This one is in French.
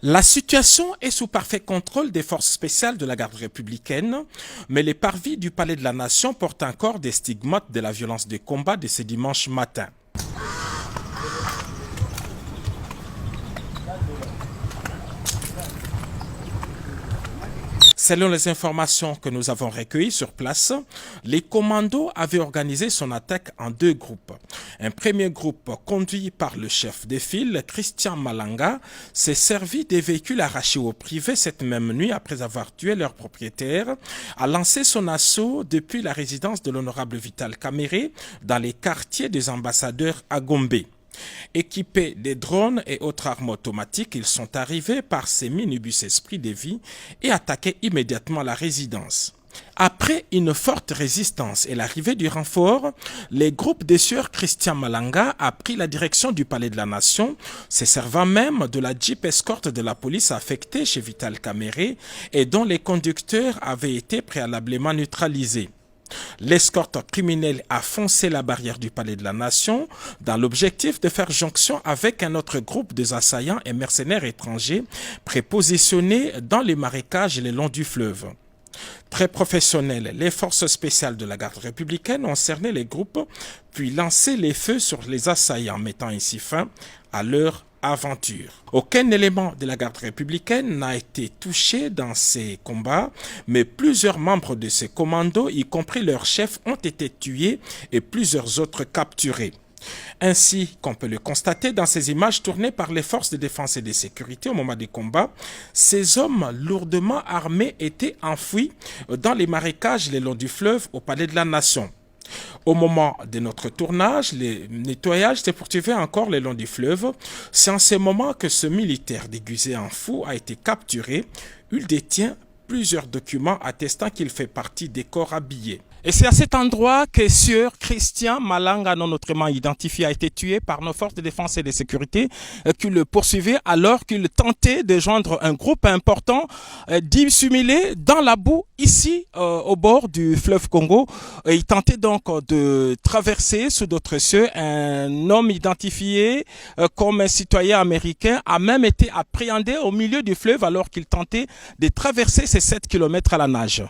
La situation est sous parfait contrôle des forces spéciales de la garde républicaine, mais les parvis du Palais de la Nation portent encore des stigmates de la violence des combats de ce dimanche matin. Selon les informations que nous avons recueillies sur place, les commandos avaient organisé son attaque en deux groupes. Un premier groupe, conduit par le chef de file, Christian Malanga, s'est servi des véhicules arrachés au privé cette même nuit après avoir tué leur propriétaire, a lancé son assaut depuis la résidence de l'honorable Vital Kamerhe dans les quartiers des ambassadeurs à Gombe. Équipés des drones et autres armes automatiques, ils sont arrivés par ces minibus Esprit de Vie et attaqué immédiatement la résidence. Après une forte résistance et l'arrivée du renfort, les groupes des sieurs Christian Malanga a pris la direction du Palais de la Nation, se servant même de la Jeep escorte de la police affectée chez Vital Kamerhe et dont les conducteurs avaient été préalablement neutralisés. L'escorte criminelle a foncé la barrière du Palais de la Nation dans l'objectif de faire jonction avec un autre groupe des assaillants et mercenaires étrangers prépositionnés dans les marécages le long du fleuve. Très professionnels, les forces spéciales de la garde républicaine ont cerné les groupes puis lancé les feux sur les assaillants, mettant ainsi fin à leur aventure. Aucun élément de la garde républicaine n'a été touché dans ces combats, mais plusieurs membres de ces commandos, y compris leur chef, ont été tués et plusieurs autres capturés. Ainsi qu'on peut le constater dans ces images tournées par les forces de défense et de sécurité au moment des combats, ces hommes lourdement armés étaient enfouis dans les marécages le long du fleuve au Palais de la Nation. Au moment de notre tournage, le nettoyage s'est poursuivi encore le long du fleuve. C'est en ce moment que ce militaire déguisé en fou a été capturé. Il détient plusieurs documents attestant qu'il fait partie des corps habillés. Et c'est à cet endroit que sieur Christian Malanga, non autrement identifié, a été tué par nos forces de défense et de sécurité qui le poursuivaient alors qu'il tentait de joindre un groupe important dissimulé dans la boue ici au bord du fleuve Congo. Il tentait donc de traverser sous d'autres cieux. Un homme identifié comme un citoyen américain a même été appréhendé au milieu du fleuve alors qu'il tentait de traverser ces 7 kilomètres à la nage.